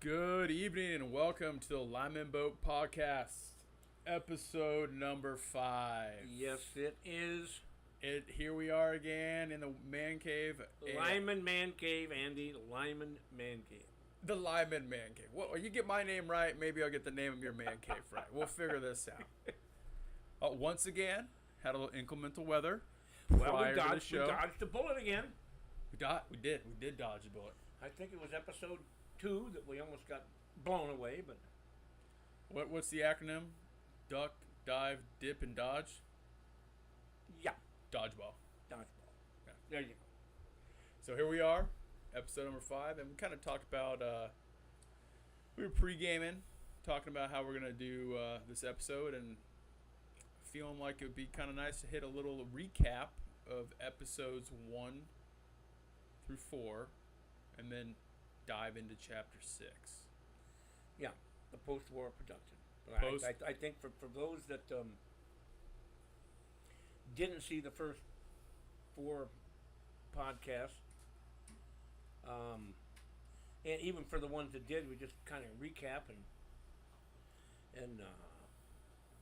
Good evening and welcome to the Lyman Boat Podcast, episode number 5. Yes, it is. Here we are again in the man cave. Lyman Man Cave, Andy. Lyman Man Cave. The Lyman Man Cave. Well, you get my name right, maybe I'll get the name of your man cave right. We'll figure this out. Once again, had a little inclemental weather prior to the show. We dodged the bullet again. We did dodge the bullet. I think it was episode 2 that we almost got blown away, but... What's the acronym? Duck, dive, dip, and dodge? Yeah. Dodgeball. Dodgeball. Yeah. There you go. So here we are, episode number 5, and we kind of talked about, we were pre-gaming, talking about how we're going to do this episode, and feeling like it would be kind of nice to hit a little recap of episodes 1 through 4, and then dive into chapter 6. Yeah, the post-war production. But I think for those that didn't see the first 4 podcasts, and even for the ones that did, we just kind of recap and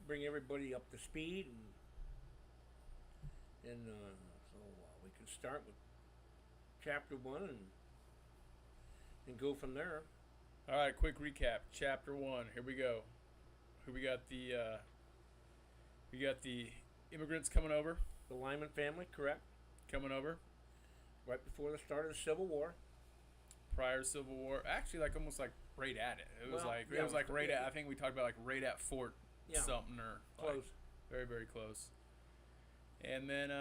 bring everybody up to speed, and so we can start with chapter 1 and go from there. All right, quick recap. Chapter 1. Here we go. Here we got the immigrants coming over. The Lyman family, correct? Coming over. Right before the start of the Civil War. Prior Civil War. Actually, almost right at it. It was right at. I think we talked about right at Fort something or close. Very, very close. And then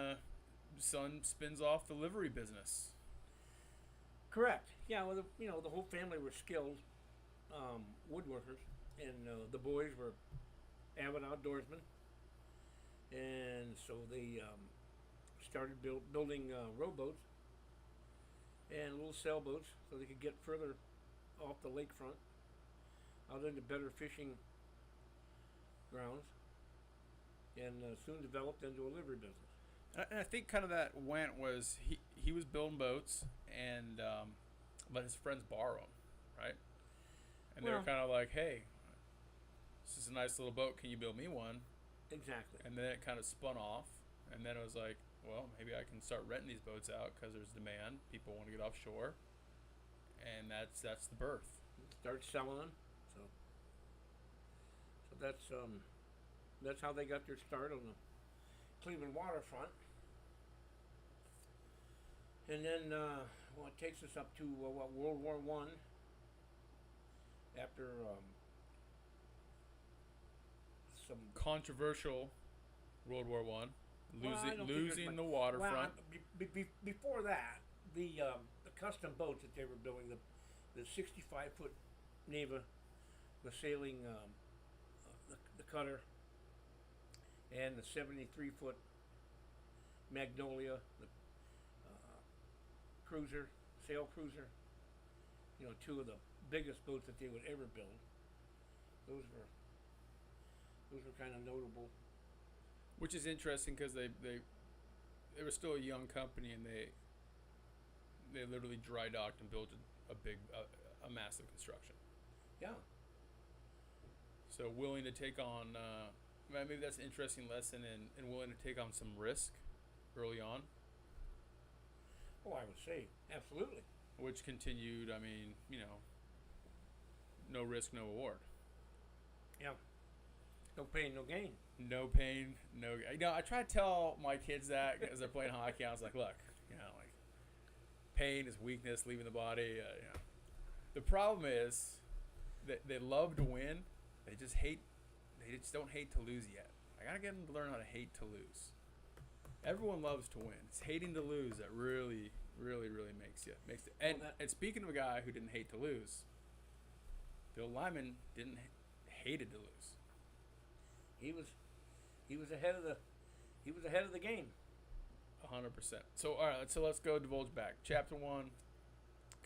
son spins off the livery business. Correct. Yeah. Well, the whole family were skilled woodworkers, and the boys were avid outdoorsmen, and so they started building rowboats and little sailboats so they could get further off the lakefront, out into better fishing grounds, and soon developed into a livery business. And I think kind of that was he was building boats and let his friends borrow them, right? And they were kind of like, hey, this is a nice little boat. Can you build me one? Exactly. And then it kind of spun off. And then it was like, well, maybe I can start renting these boats out because there's demand. People want to get offshore. And that's the birth. Start selling them. So that's how they got their start on the Cleveland waterfront. And then, it takes us up to World War I. After some controversial World War I, losing the waterfront. Before that, the custom boats that they were building, the 65-foot Neva, the sailing, the cutter, and the 73-foot Magnolia, the cruiser, sail cruiser. 2 of the biggest boats that they would ever build. Those were kind of notable. Which is interesting because they were still a young company, and they literally dry docked and built a massive construction. Yeah. So willing to take on maybe that's an interesting lesson in willing to take on some risk early on. Oh, I would say absolutely. Which continued, no risk, no reward. Yeah. No pain, no gain. No pain, no gain. I try to tell my kids that as they're playing hockey. I was like, look, pain is weakness, leaving the body. The problem is that they love to win. They just don't hate to lose yet. I got to get them to learn how to hate to lose. Everyone loves to win. It's hating to lose that really, really, really makes it. And speaking of a guy who didn't hate to lose, Bill Lyman hated to lose. He was ahead of the game. 100%. So all right, so let's go divulge back. Chapter 1,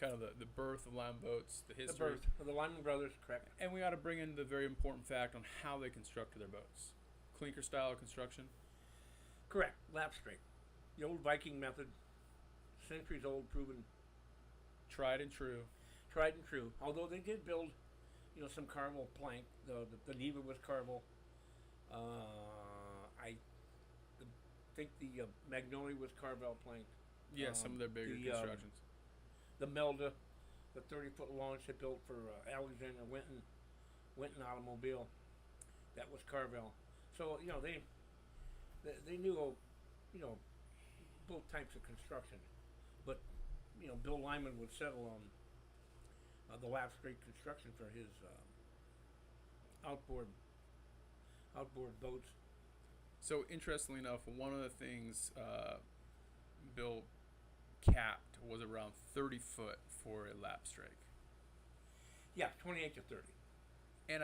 kind of the birth of Lyman boats, the history. The birth of the Lyman brothers, correct. And we got to bring in the very important fact on how they constructed their boats. Clinker style construction. Correct. Lap straight. The old Viking method. Centuries old, proven. Tried and true. tried and true. Although they did build, some Carvel plank. The Neva was Carvel. I think the Magnolia was Carvel plank. Yeah, some of their bigger constructions. The Melda, the 30-foot launch they built for Alexander Winton Automobile, that was Carvel. So they knew both types of construction, but Bill Lyman would settle on the lap straight construction for his outboard boats. So interestingly enough, one of the things Bill capped was around 30 foot for a lap strike. Yeah, 28 to 30. And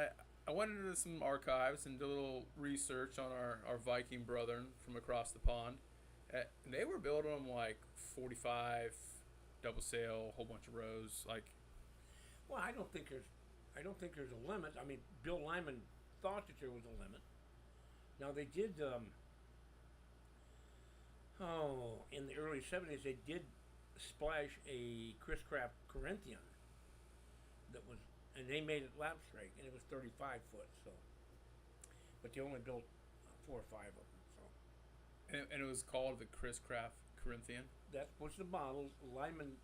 I went into some archives and did a little research on our Viking brethren from across the pond. And they were building them like 45, double sail, a whole bunch of rows. Like, well, I don't think there's a limit. I mean, Bill Lyman thought that there was a limit. Now they did. In the early '70s, they did splash a Chris Craft Corinthian and they made it lap strike, and it was 35 foot. So, but they only built 4 or 5 of them. So, and it was called the Chris Craft Corinthian. That was the model. Lyman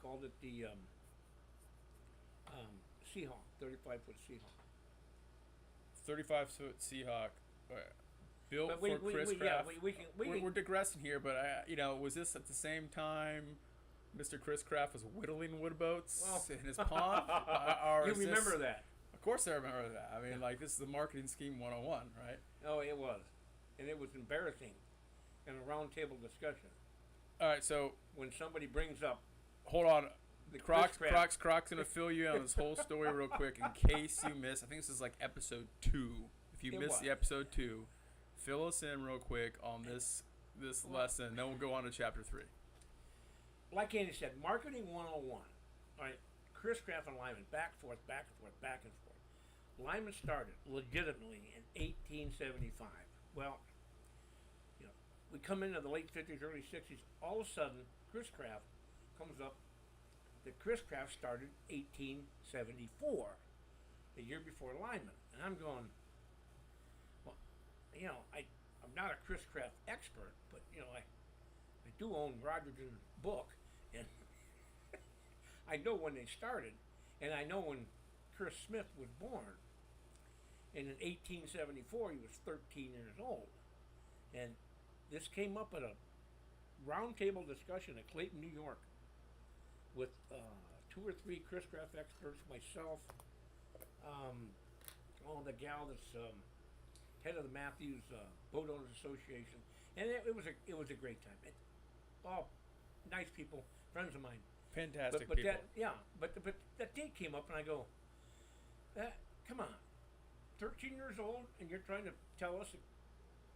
called it the Seahawk, 35 foot Seahawk. 35 foot Seahawk. Built But for Chris Craft. Yeah, We're digressing here, but was this at the same time Mr. Chris Craft was whittling wood boats in his pond? You remember that? Of course I remember that. I mean, like, this is the marketing scheme 101, right? Oh, it was. And it was embarrassing in a round table discussion. All right, so when somebody brings up... Hold on. Croc's going to fill you in on this whole story real quick in case you missed. I think this is like episode 2. If you missed the episode 2, fill us in real quick on this lesson, then we'll go on to chapter 3. Like Andy said, marketing 101. All right, Chris Craft and Lyman, back and forth, back and forth, back and forth. Lyman started legitimately in 1875. Well, we come into the late 50s, early 60s. All of a sudden, Chris Craft comes up. The Chris Craft started 1874, the year before Lyman. And I'm going, well, I'm not a Chris Craft expert, but, I do own Rogerton's book, and I know when they started, and I know when Chris Smith was born. And in 1874, he was 13 years old. And this came up at a roundtable discussion at Clayton, New York, with 2 or 3 Chris Craft experts, myself, the gal that's head of the Matthews Boat Owners Association, and it was a great time. All nice people, friends of mine. Fantastic but people. But that date came up, and I go, come on, 13 years old, and you're trying to tell us that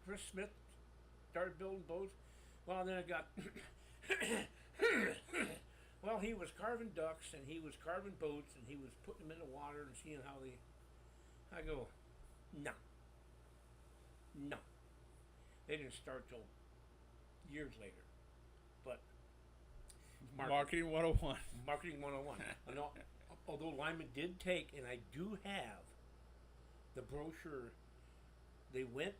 Chris Smith started building boats? Well, then I got, well, he was carving ducks, and he was carving boats, and he was putting them in the water and seeing how they, I go, no. They didn't start till years later. But Marketing 101. Marketing 101. Although Lyman did take, and I do have the brochure, they went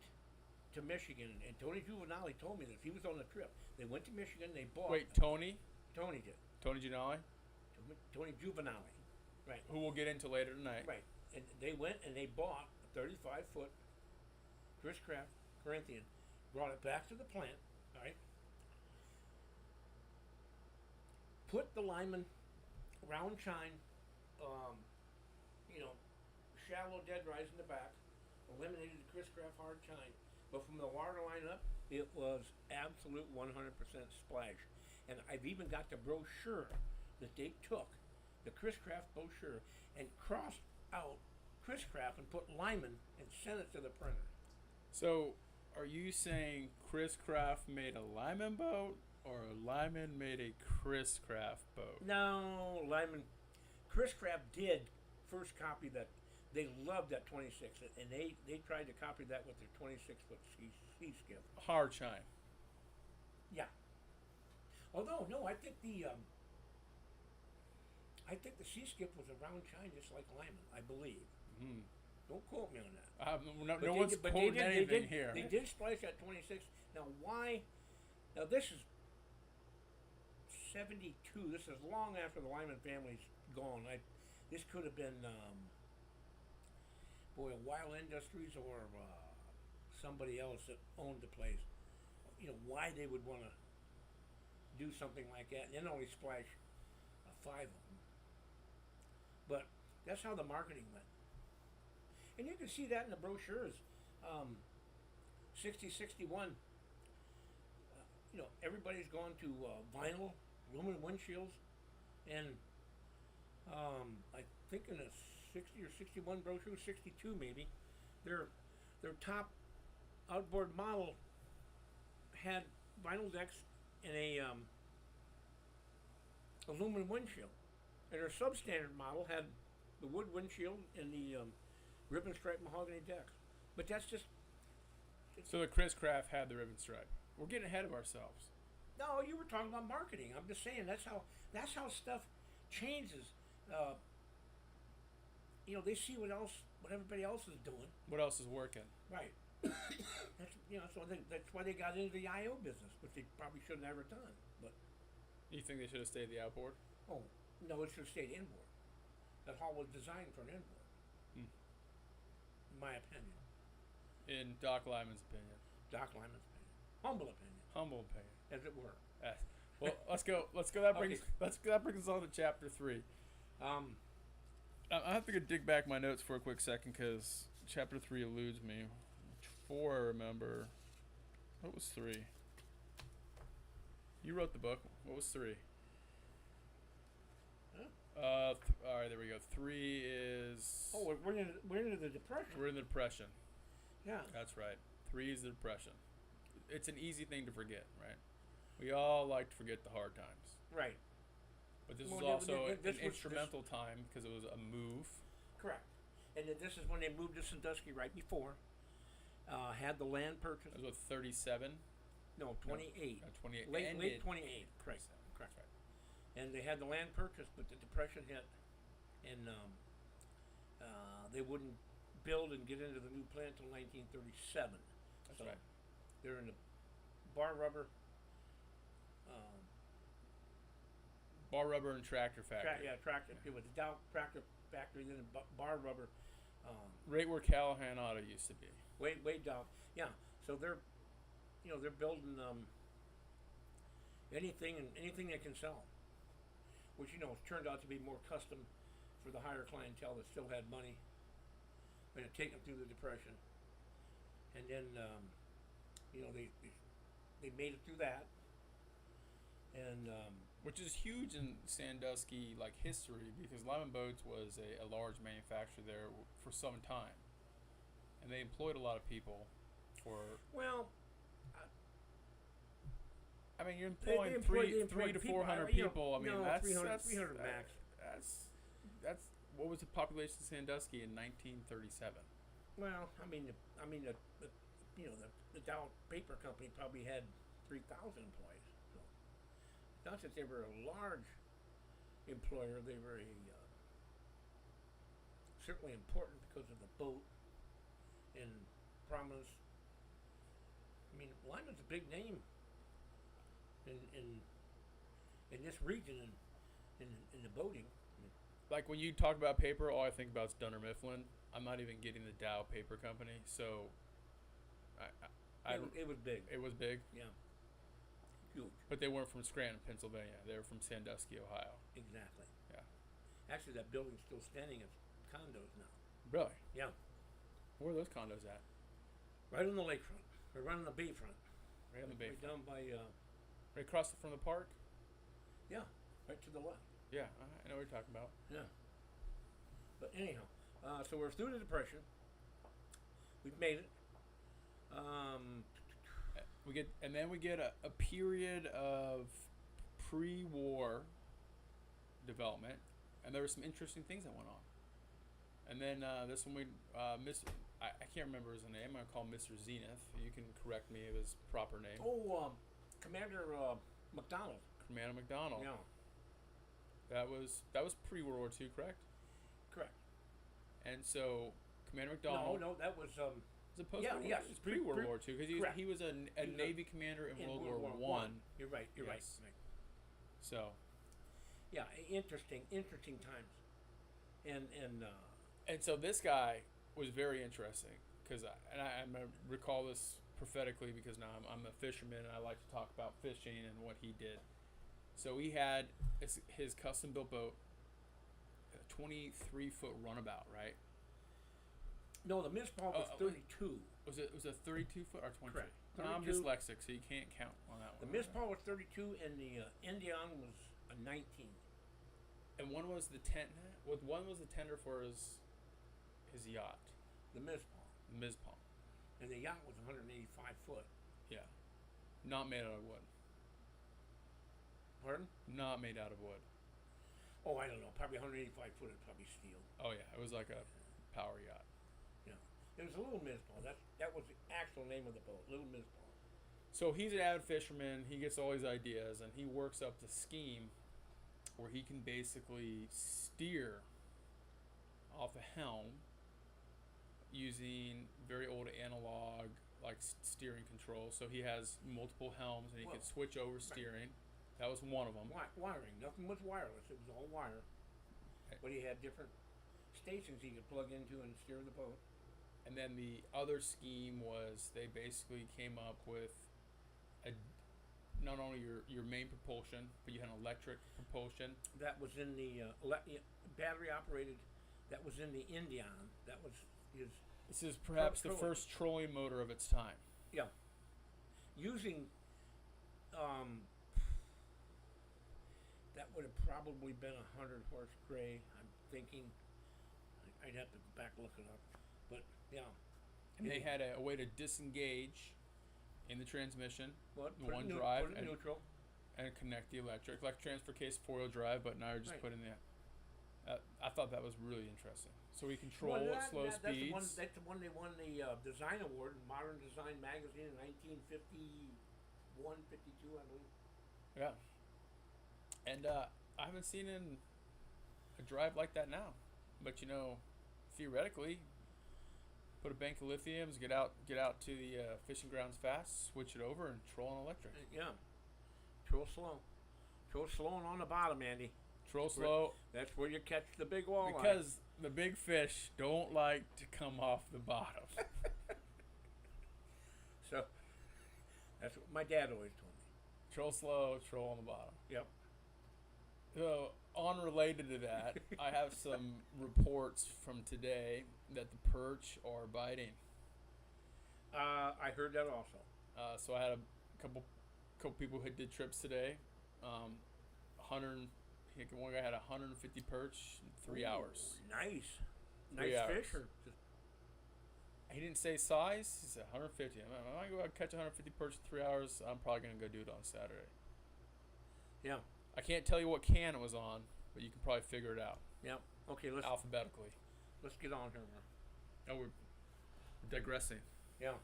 to Michigan, and Tony Juvenali told me this. He was on the trip. They went to Michigan, they bought... Wait, Tony? Tony did. Tony Gianelli? Tony Juvenali. Right. Who we'll get into later tonight. Right. And they went and they bought a 35-foot Chris Craft Corinthian, brought it back to the plant, all right? Put the Lyman round chine, shallow dead rise in the back, eliminated the Chris Craft hard chine. But from the water line up, it was absolute 100% splash. And I've even got the brochure that they took, the Chris Craft brochure, and crossed out Chris Craft and put Lyman and sent it to the printer. So, are you saying Chris Craft made a Lyman boat, or Lyman made a Chris Craft boat? No, Lyman. Chris Craft did first copy that. They loved that 26, and they tried to copy that with their 26-foot sea skiff. Hard chine. Yeah. Although, no, I think I think the sea skip was a round chine just like Lyman, I believe. Mm. Don't quote me on that. No But one's quoting anything here. They did splice at 26. Now why? Now this is 72. This is long after the Lyman family's gone. This could have been Wild Industries or somebody else that owned the place. You know why they would want to do something like that, and then only splash 5 of them. But that's how the marketing went, and you can see that in the brochures. 60, 61. You know, everybody's gone to vinyl, aluminum windshields, and I think in a 60 or 61 brochure, 62 maybe, their top outboard model had vinyl decks and a aluminum windshield, and their substandard model had the wood windshield and the ribbon stripe mahogany decks. But that's just So the Chris Craft had the ribbon stripe. We're getting ahead of ourselves. no. You were talking about marketing. I'm just saying that's how stuff changes. You know, they see what everybody else is doing. What else is working? Right. So that's why they got into the IO business, which they probably should have never done. But You think they should have stayed the outboard? oh no, it should have stayed inboard. That hall was designed for an inboard, Hmm. in my opinion. In Doc Lyman's opinion. Doc Lyman's opinion, humble opinion, Humble opinion. as it were. Yes. Well, let's go. That brings Okay. that brings us on to chapter 3. I have to go dig back my notes for a quick second because chapter 3 eludes me. 4, I remember. What was 3? You wrote the book. What was 3? Huh? All right, there we go. 3 is. Oh, we're into the depression. We're in the depression. Yeah. That's right. 3 is the depression. It's an easy thing to forget, right? We all like to forget the hard times. Right. But this Well, was also this an was- instrumental time because it was a move. Correct. And then this is when they moved to Sandusky right before. Had the land purchase. That was what, 37? No, 28. 28. Late Ended 28. Correct. 37. Correct. That's right. And they had the land purchase, but the depression hit, and they wouldn't build and get into the new plant until 1937. That's So right. they're in the bar rubber. Bar rubber and tractor factory. Tractor. It was the Dow tractor factory, then the bar rubber. Right where Callahan Auto used to be. Way down. Yeah. So they're building anything they can sell, which turned out to be more custom for the higher clientele that still had money. They had taken through the depression, and then they made it through that, and Which is huge in Sandusky history because Lyman Boats was a large manufacturer there for some time, and they employed a lot of people. well, I mean, you're They employing employed three to people, 400 you know, people. I mean, no, that's 300 max. That's what was the population of Sandusky in 1937? well, the Dow Paper Company probably had 3,000 employees. So, not that they were a large employer, they were certainly important because of the boat and prominence. I mean, Lyman's a big name in this region and in the boating. Like when you talk about paper, all I think about is Dunder Mifflin. I'm not even getting the Dow Paper Company, so It was big. it was big. Yeah. Huge. But they weren't from Scranton, Pennsylvania. They were from Sandusky, Ohio. Exactly. Yeah. Actually, that building's still standing as condos now. Really? Yeah. Where are those condos at? Right on the lakefront. Or right on the bayfront. Right on the Right bayfront. down by, Right across from the park? yeah, right to the left. Yeah, I know what you're talking about. Yeah. But anyhow, so we're through the depression. We've made it. We get a period of pre-war development, and there were some interesting things that went on. And then this one I can't remember his name. I'm gonna call him Mr. Zenith. You can correct me of his proper name. Oh, Commander McDonald. Commander McDonald. Yeah. That was pre-World War II, correct? Correct. And so Commander McDonald. No, that was Was it post? Yeah, yes, It's pre-World War II because correct. he was a He was Navy commander in World War One. You're right. You're Yes. right. So, Yeah, interesting times, and and so this guy was very interesting because I'm gonna recall this prophetically because now I'm a fisherman and I like to talk about fishing and what he did. So he had his custom built boat, a 23-foot runabout, right? no, the Miss-Paul was 32. Was it a 32-foot or 23? Correct. No, I'm 32. dyslexic, so you can't count on that The one. Miss-Paul was 32, and the Indian was a 19. And one was the one was the tender for his yacht, The Miss-Paul, Ms. Palm. and the yacht was 185 foot. Yeah, not made out of wood. Pardon? Not made out of wood. Oh, I don't know. Probably 185 foot is probably steel. Oh yeah, it was like a power yacht. Yeah, it was a little Miss-Paul. That was the actual name of the boat, Little Miss-Paul. So he's an avid fisherman. He gets all these ideas, and he works up the scheme where he can basically steer off a helm using very old analog like steering controls. So he has multiple helms, and he can switch over steering. That was one of them. Wiring. Nothing was wireless. It was all wire. But he had different stations he could plug into and steer the boat. And then the other scheme was they basically came up with not only your main propulsion, but you had an electric propulsion. That was in the battery operated. That was in the Indian. That was his. This is perhaps the first trolling motor of its time. Yeah. Using. That would have probably been 100 horse gray. I'm thinking. I'd have to go back and look it up, but yeah. And they had a way to disengage in the transmission, What? one drive, put it neutral. and connect the electric transfer case 4-wheel drive. But now you're just Right. putting the. I thought that was really interesting. So we control at slow speeds. That's the one they won the design award in Modern Design magazine in 1951, 52, I believe. Yeah. And I haven't seen a drive like that now, but theoretically, put a bank of lithiums, get out to the fishing grounds fast, switch it over, and troll on electric. Yeah, troll slow and on the bottom, Andy. Troll slow. That's where you catch the big walleye. Because the big fish don't like to come off the bottom. So that's what my dad always told me. Troll slow, troll on the bottom. Yep. So, unrelated to that, I have some reports from today that the perch are biting. I heard that also. So I had a couple people who did trips today. 100. One guy had 150 perch in 3 hours. Nice. 3 Nice hours. fish. Or just, He didn't say size. He said 150. I'm gonna go out and catch 150 perch in 3 hours. I'm probably gonna go do it on Saturday. yeah. I can't tell you what can it was on, but you can probably figure it out Yeah. Okay. alphabetically. Let's get on here. Oh, we're digressing. Yeah.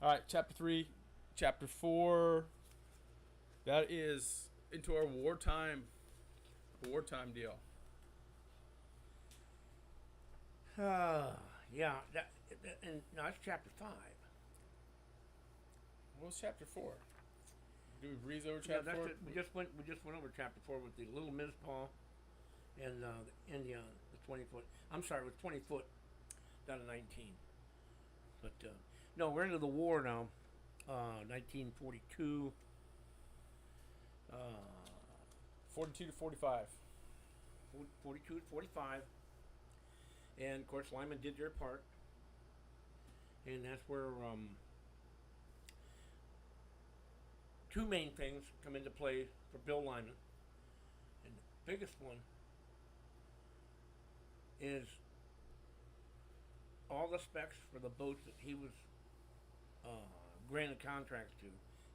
All right, chapter 3, chapter 4. That is into our wartime deal. Yeah. And no, that's chapter 5. What was chapter 4? Do we breeze over chapter 4? We just went over chapter 4 with the Little Miss-Paul and the Indian, the 20-foot. I'm sorry, it was 20 foot down to 19. But no, we're into the war now. 1942. 42 to 45. 42 to 45. And of course, Lyman did their part. And that's where two main things come into play for Bill Lyman. And the biggest one is all the specs for the boats that he was granted contracts to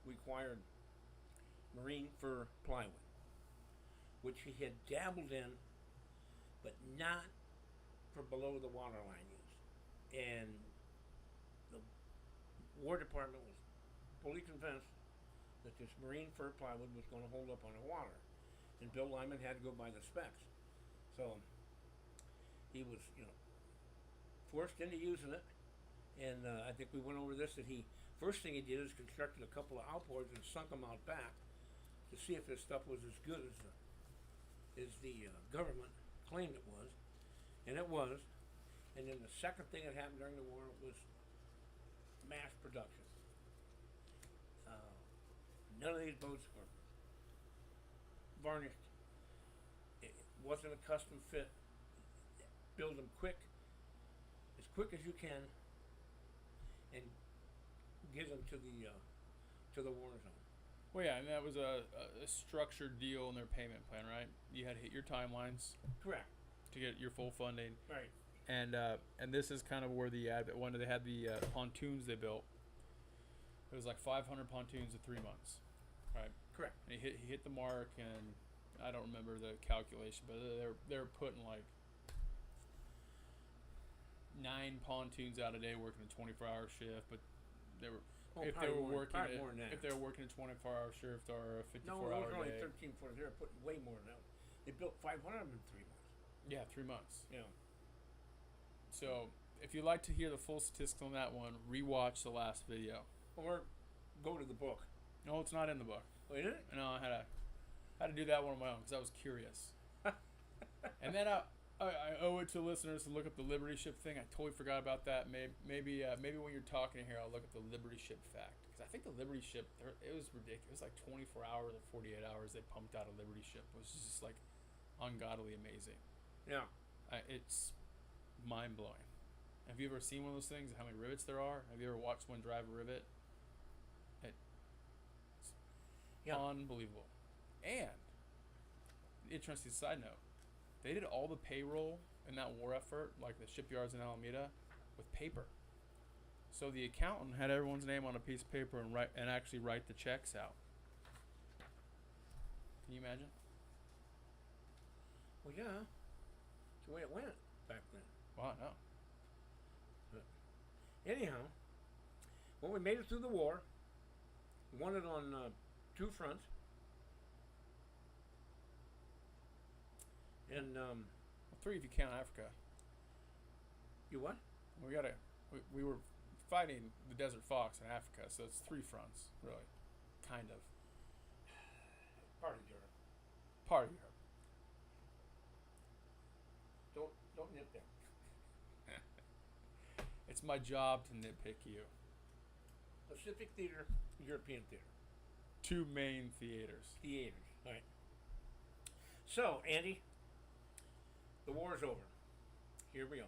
required marine fir plywood, which he had dabbled in, but not for below the waterline use. And the War Department was fully convinced that this marine fir plywood was going to hold up on the water. and Bill Lyman had to go by the specs. So he was, forced into using it, and I think we went over this. That he first thing he did is constructed a couple of outboards and sunk them out back to see if this stuff was as good as the government claimed it was, and it was. And then the second thing that happened during the war was mass production. None of these boats were varnished. It wasn't a custom fit. Build them as quick as you can, and get them to the war zone. Well, yeah, and that was a structured deal in their payment plan, right? You had to hit your timelines Correct. to get your full funding, Right. and this is kind of where the when they had the pontoons they built. It was like 500 pontoons in 3 months, right? Correct. And he hit the mark, and I don't remember the calculation, but they're putting like 9 pontoons out a day, working a 24-hour shift, but they were. If they were working, if they were working a 24-hour shift or a 54-hour No, it was only day. 13 foot. They were putting way more than that. They built 500 of them in 3 months. Yeah, 3 months. Yeah. So if you'd like to hear the full statistics on that one, rewatch the last video. Or go to the book. No, it's not in the book. Oh, is it? No, I had to do that one on my own because I was curious. And then I owe it to listeners to look up the Liberty Ship thing. I totally forgot about that. Maybe when you're talking here, I'll look at the Liberty Ship fact, because I think the Liberty Ship, it was ridiculous. It was like 24 hours or 48 hours they pumped out a Liberty Ship. It was just like ungodly amazing. Yeah. It's mind blowing. Have you ever seen one of those things? How many rivets there are? Have you ever watched one drive a rivet? It's unbelievable. And interesting side note. They did all the payroll in that war effort, like the shipyards in Alameda, with paper. So the accountant had everyone's name on a piece of paper and actually write the checks out. Can you imagine? Well, yeah. It's the way it went back then. Wow, no. But anyhow, when we made it through the war, we won it on 2 fronts. And 3 if you count Africa. You what? We were fighting the Desert Fox in Africa, so it's 3 fronts, really, kind of. Part of Europe. Part of Europe. Don't nitpick. It's my job to nitpick you. Pacific Theater, European Theater. 2 main theaters. All right. So, Andy, the war's over. Here we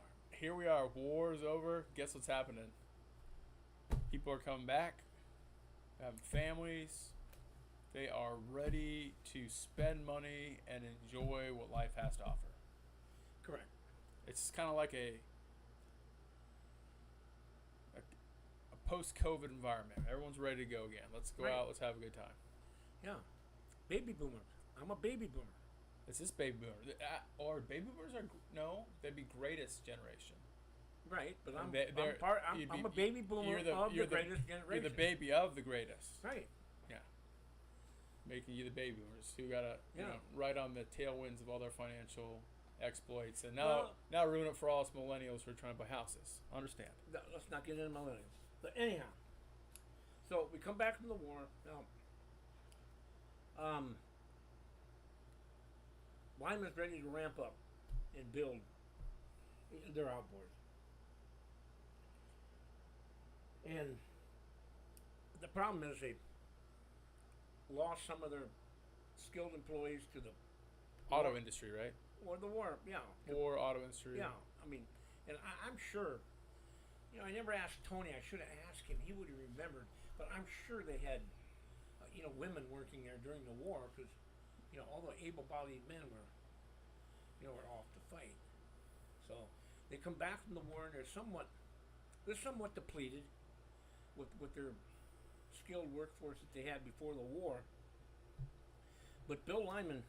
are. War's over. Guess what's happening? People are coming back, having families. They are ready to spend money and enjoy what life has to offer. Correct. It's kind of like a post-COVID environment. Everyone's ready to go again. Let's go out. Let's have a good time. Yeah. Baby boomers. I'm a baby boomer. Is this baby boomer? Or baby boomers are they'd be greatest generation. Right, but I'm I'm a baby boomer of the greatest generation. You're the baby of the greatest. Right. Yeah. Making you the baby boomers who gotta ride on the tailwinds of all their financial exploits, and now ruin it for all us millennials who are trying to buy houses. Understand? Let's not get into millennials. But anyhow, so we come back from the war. Now, Lyman's ready to ramp up and build their outboards. And the problem is they lost some of their skilled employees to the auto industry, right? Or the war, yeah. War, auto industry. Yeah, I mean, and I'm sure, I never asked Tony. I should have asked him. He would have remembered. But I'm sure they had, women working there during the war because, all the able-bodied men were off to fight. So they come back from the war and they're somewhat depleted with their skilled workforce that they had before the war. But Bill Lyman,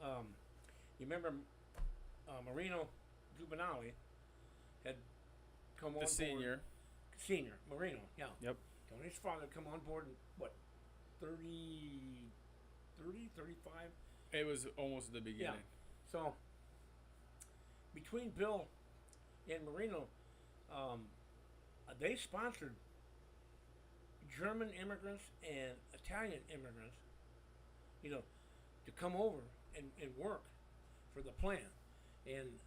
you remember Marino Giovanali had come on board. Senior, Marino, yeah. Yep. Tony's father come on board in, 35? It was almost at the beginning. So between Bill and Marino, they sponsored German immigrants and Italian immigrants, to come over and work for the plant. And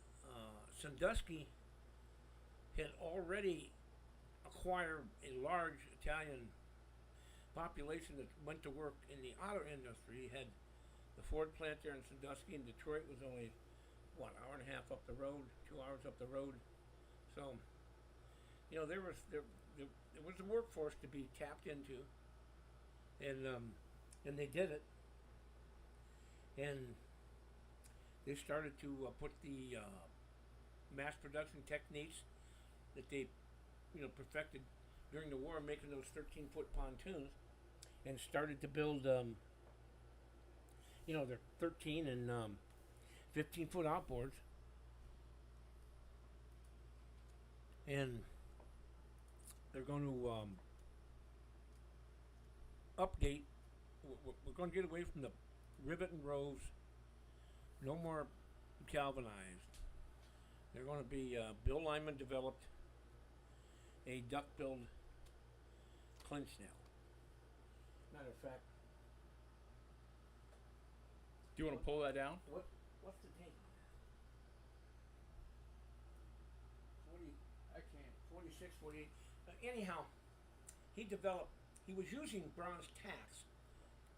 Sandusky had already acquired a large Italian population that went to work in the auto industry. He had the Ford plant there in Sandusky, and Detroit was only, hour and a half up the road, 2 hours up the road. So, there was a workforce to be tapped into, and they did it, and they started to put the mass production techniques that they, perfected during the war, making those 13-foot pontoons, and started to build, their 13 and 15-foot outboards, and they're going to update. We're going to get away from the rivet and rows. No more galvanized. They're going to be Bill Lyman developed a duck-billed clinch nail. Matter of fact, Do you want to pull that down? what's the date? 40. I can't. 46, 48. Anyhow, he was using bronze tacks,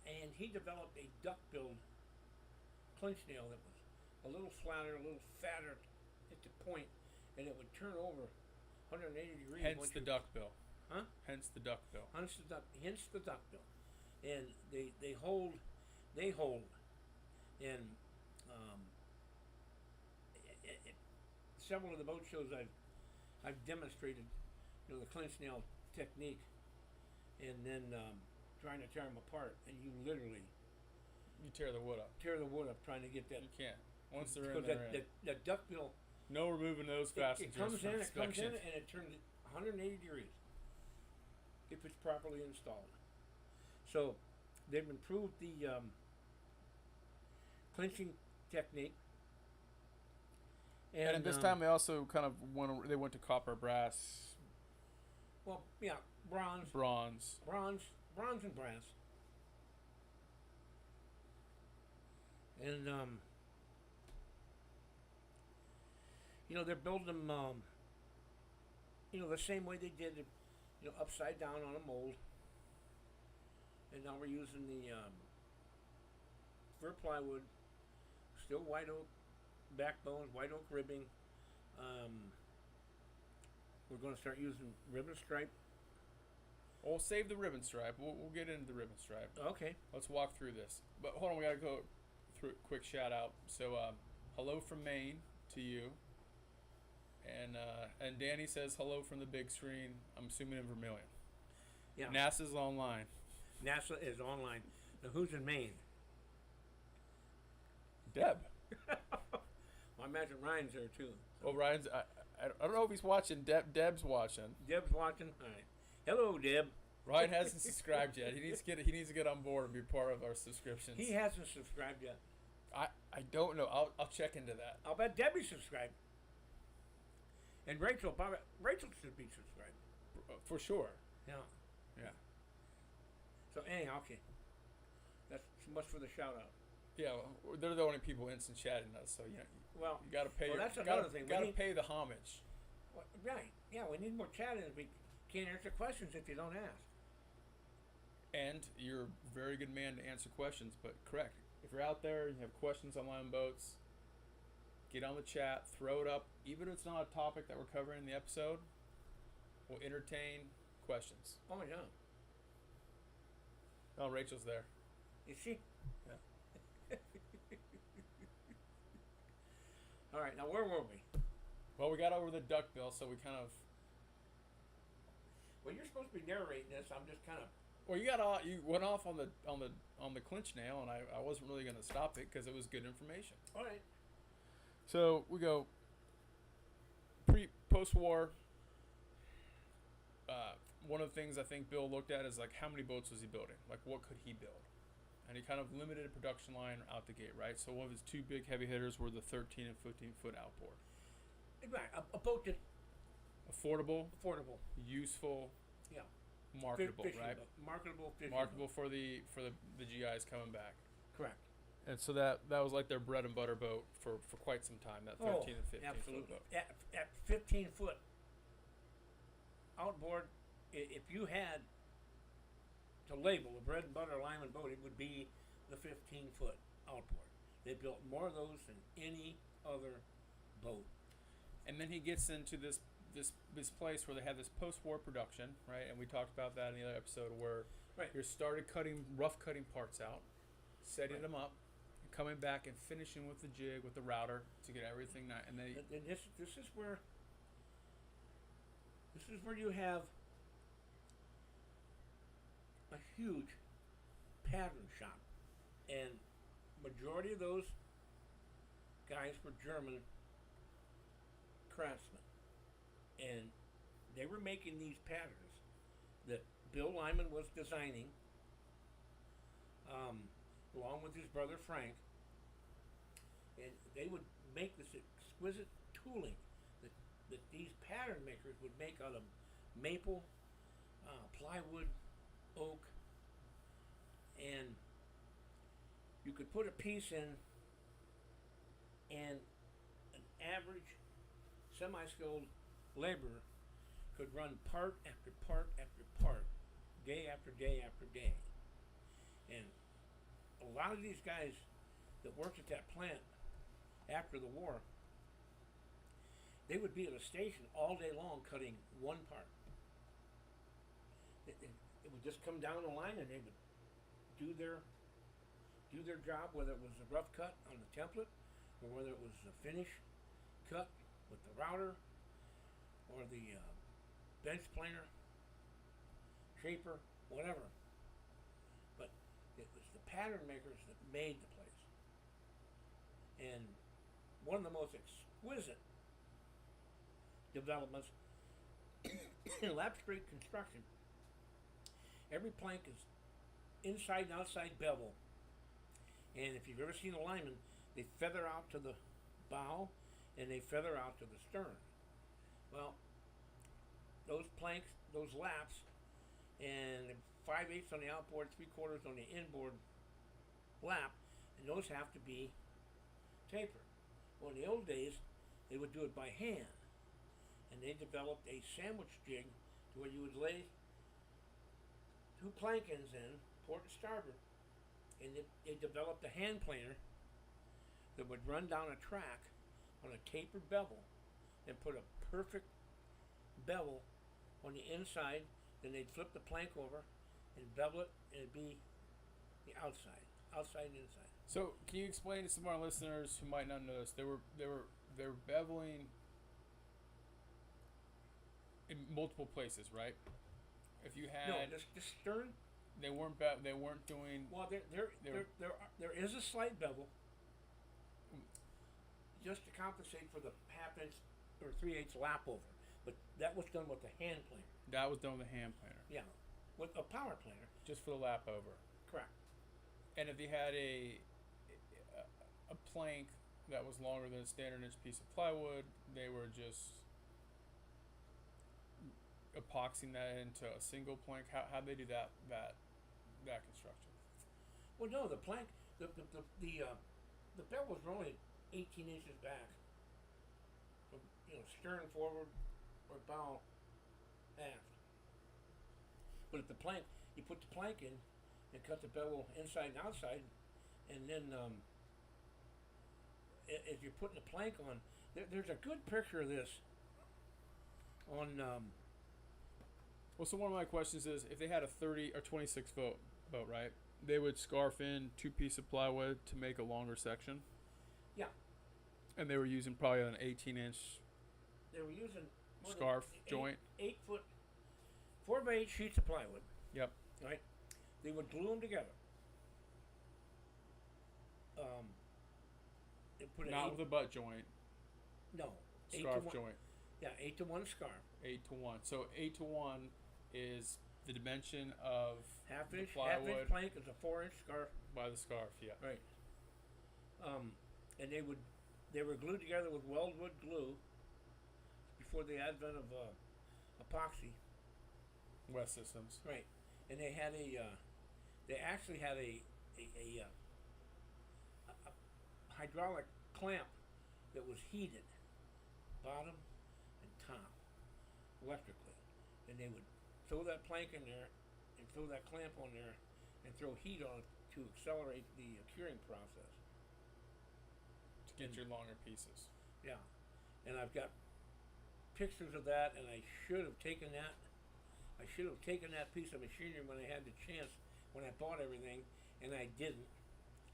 and he developed a duck-billed clinch nail that was a little flatter, a little fatter at the point, and it would turn over 180 degrees. Hence the duckbill. Huh? Hence the duckbill. Hence the duckbill. And they hold, and several of the boat shows I've demonstrated, the clinch nail technique, and then trying to tear them apart, and you literally You tear the wood up. trying to get that. You can't. Once they're in, Because they're in. that duckbill, No removing those fasteners. it comes for in, inspection. and it turns it 180 degrees if it's properly installed. So they've improved the clinching technique. And at this time, they also kind of went to copper, brass, well, yeah, bronze, and brass. And they're building them, the same way they did it, upside down on a mold. And now we're using the fir plywood, still white oak backbones, white oak ribbing. We're going to start using ribbon stripe. We'll save the ribbon stripe. We'll get into the ribbon stripe. Okay. Let's walk through this. But hold on, we gotta go through a quick shout out. So, hello from Maine to you. And Danny says hello from the big screen. I'm assuming in Vermilion. Yeah. NASA's online. NASA is online. Now, who's in Maine? Deb. Well, I imagine Ryan's there too. Well, Ryan's. I don't know if he's watching. Deb's watching. Deb's watching. All right. Hello, Deb. Ryan hasn't subscribed yet. He needs to get on board and be part of our subscriptions. He hasn't subscribed yet. I don't know. I'll check into that. I'll bet Debbie subscribed. And Rachel should be subscribed. For sure. Yeah. Yeah. So anyhow, okay. That's much for the shout out. Yeah, well, they're the only people instant chatting us, so Well, you got to pay. that's another thing. Got to pay the homage. Well, right. Yeah, we need more chatting. We can't answer questions if you don't ask. And you're a very good man to answer questions, but correct. If you're out there, you have questions on Lyman Boats, get on the chat, throw it up. Even if it's not a topic that we're covering in the episode, we'll entertain questions. Oh, yeah. Oh, Rachel's there. Is she? Yeah. All right, now where were we? Well, we got over the duckbill, so we kind of. Well, you're supposed to be narrating this. I'm just kind of. Well, you went off on the clinch nail, and I wasn't really going to stop it because it was good information. All right. So we go post-war. One of the things I think Bill looked at is like how many boats was he building? Like what could he build? and he kind of limited a production line out the gate, right? So one of his two big heavy hitters were the 13 and 15-foot outboard. Right, a boat that's Affordable, affordable. useful, Yeah. marketable, Fishing right? boat. Marketable fishing Marketable boat. for the GIs coming back. Correct. And so that was like their bread and butter boat for quite some time, that 13 and 15 absolutely. foot boat. At 15 foot outboard, if you had to label a bread and butter Lyman boat, it would be the 15 foot outboard. They built more of those than any other boat. And then he gets into this place where they have this post-war production, right? And we talked about that in the other episode where Right. you started rough cutting parts out, setting Right. them up, and coming back and finishing with the jig with the router to get everything nice. And they And this is where you have a huge pattern shop, and majority of those guys were German craftsmen, and they were making these patterns that Bill Lyman was designing, along with his brother Frank, and they would make this exquisite tooling that these pattern makers would make out of maple, plywood, oak, and you could put a piece in, and an average semi-skilled laborer could run part after part after part, day after day after day. And a lot of these guys that worked at that plant after the war, they would be at a station all day long cutting one part. It would just come down the line, and they would do their job, whether it was a rough cut on the template, or whether it was a finish cut with the router, or the bench planer, shaper, whatever. But it was the pattern makers that made the place. And one of the most exquisite developments in lap straight construction, every plank is inside and outside bevel. And if you've ever seen a Lyman, they feather out to the bow and they feather out to the stern. Well, those planks, those laps, and 5/8 on the outboard, 3/4 on the inboard lap, and those have to be tapered. Well, in the old days, they would do it by hand, and they developed a sandwich jig to where you would lay two plank ends in, port and starboard, and they developed a hand planer that would run down a track on a tapered bevel and put a perfect bevel on the inside. Then they'd flip the plank over and bevel it, and it'd be the outside and inside. So, can you explain to some of our listeners who might not know this? They were beveling in multiple places, right? If you had No, the stern. they weren't doing. Well, there is a slight bevel, just to compensate for the 1/2 inch or 3/8 lap over, but that was done with the hand planer. That was done with a hand planer, Yeah, with a power planer. just for the lap over. Correct. And if you had a plank that was longer than a standard inch piece of plywood, they were just epoxying that into a single plank. How'd they do that construction? Well, no, the plank, the bevels were only 18 inches back, from stern forward or bow aft. But at the plank, you put the plank in and cut the bevel inside and outside, and then as you're putting the plank on, there's a good picture of this on. Well, so one of my questions is, if they had a 30 or 26 foot boat, right? They would scarf in 2 pieces of plywood to make a longer section. Yeah. And they were using probably an 18-inch They were using scarf joint. 8 foot, 4x8 sheets of plywood. Yep. Right. They would glue them together. They put Not with a butt joint. No. 8 to Scarf 1. joint. Yeah, 8 to 1 scarf. 8 to 1. So 8 to 1 is the dimension of half the inch plywood plank is a 4-inch scarf. by the scarf. Yeah. Right. And they were glued together with weldwood glue before the advent of epoxy. West Systems. Right. And they had they actually had a hydraulic clamp that was heated, bottom and top, electrically. And they would throw that plank in there and throw that clamp on there and throw heat on it to accelerate the curing process. To get your longer pieces. Yeah. And I've got pictures of that, and I should have taken that. I should have taken that piece of machinery when I had the chance, when I bought everything, and I didn't.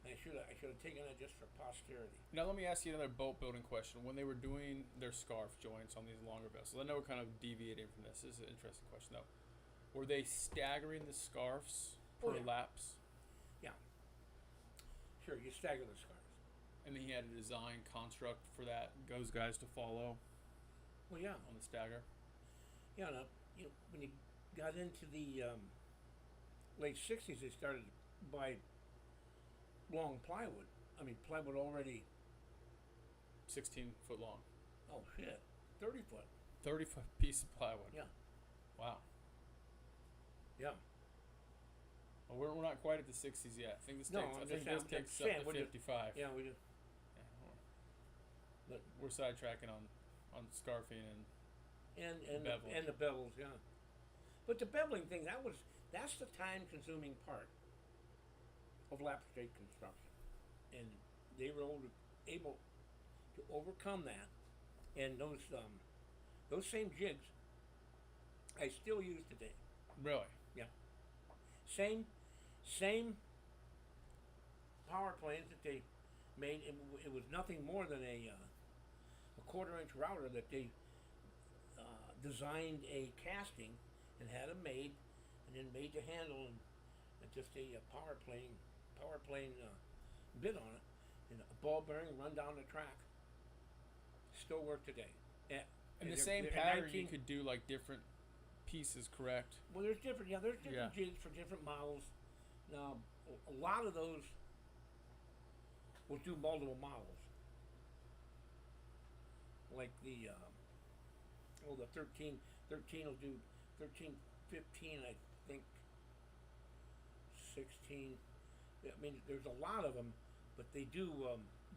I should have taken that just for posterity. Now let me ask you another boat building question. When they were doing their scarf joints on these longer vessels, I know we're kind of deviating from this. This is an interesting question though. Were they staggering the scarves per laps? Yeah. Sure, you stagger the scarves. And then he had a design construct for that, those guys to follow. Well, yeah. On the stagger. Yeah. No, when you got into the late '60s, they started to buy long plywood. I mean, plywood already 16 foot long. Oh shit, 30 foot. 30-foot piece of plywood. Yeah. Wow. Yeah. Well, we're not quite at the 60s yet. I think this takes up to 55. Yeah, we do. Yeah, But we're sidetracking on scarfing and beveling. the bevels, yeah. But the beveling thing, that's the time consuming part of lap straight construction. And they were able to overcome that, and those same jigs I still use today. Really? Yeah. Same power planes that they made. It was nothing more than a 1/4-inch router that they designed a casting and had them made, and then made the handle and just a power plane bit on it, and a ball bearing run down the track. Still work today. And the same pattern you could do like different pieces, correct? Well, there's different jigs for different models. Now, a lot of those will do multiple models. Like the 13 will do 13, 15, I think, 16. I mean, there's a lot of them, but they do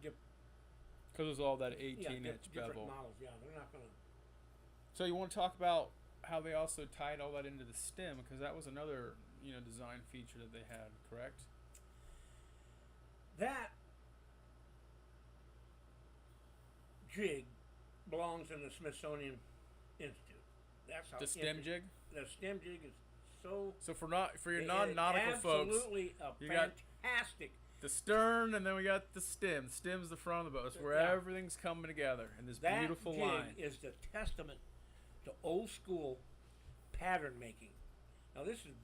because it's all that 18-inch different bevel. models. Yeah, they're not gonna. So you want to talk about how they also tied all that into the stem, because that was another design feature that they had, correct? That jig belongs in the Smithsonian Institute. That's how the stem jig. The stem jig is so. So for your non-nautical folks, absolutely you fantastic. The stern, and then we got the stem. The stem's the front of the boat. It's where everything's coming together in this beautiful line. That jig is the testament to old school pattern making. Now this is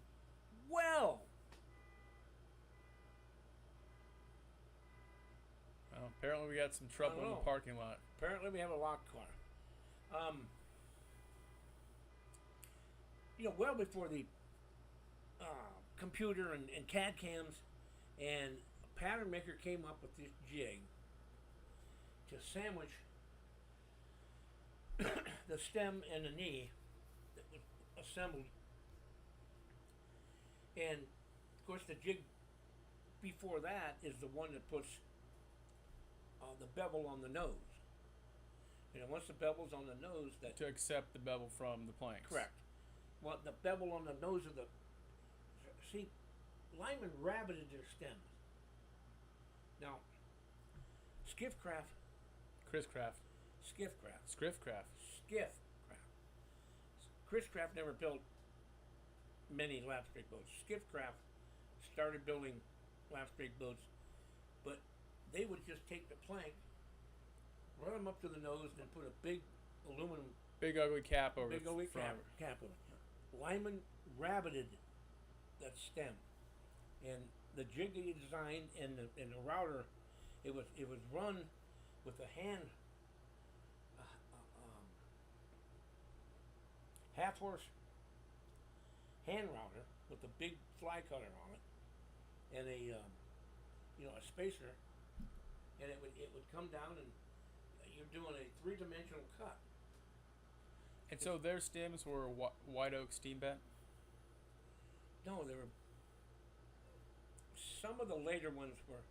well. Well, apparently we got some trouble in the parking lot. Apparently we have a locked car. Well before the computer and CAD cams, and a pattern maker came up with this jig to sandwich the stem and the knee that was assembled. And of course the jig before that is the one that puts the bevel on the nose. Once the bevel's on the nose, that to accept the bevel from the planks. Correct. Well, the bevel on the nose of the Lyman rabbited their stems. Now, Skiffcraft, Chris Craft never built many lap straight boats. Skiffcraft started building lap straight boats, but they would just take the plank, run them up to the nose, and put a big aluminum, big ugly cap over cap over it. Lyman rabbited that stem, and the jig that he designed and the router, it was run with a hand router with a big fly cutter on it, and a a spacer, and it would come down, and you're doing a 3-dimensional cut. And so their stems were white oak steam bent. No, there were some of the later ones were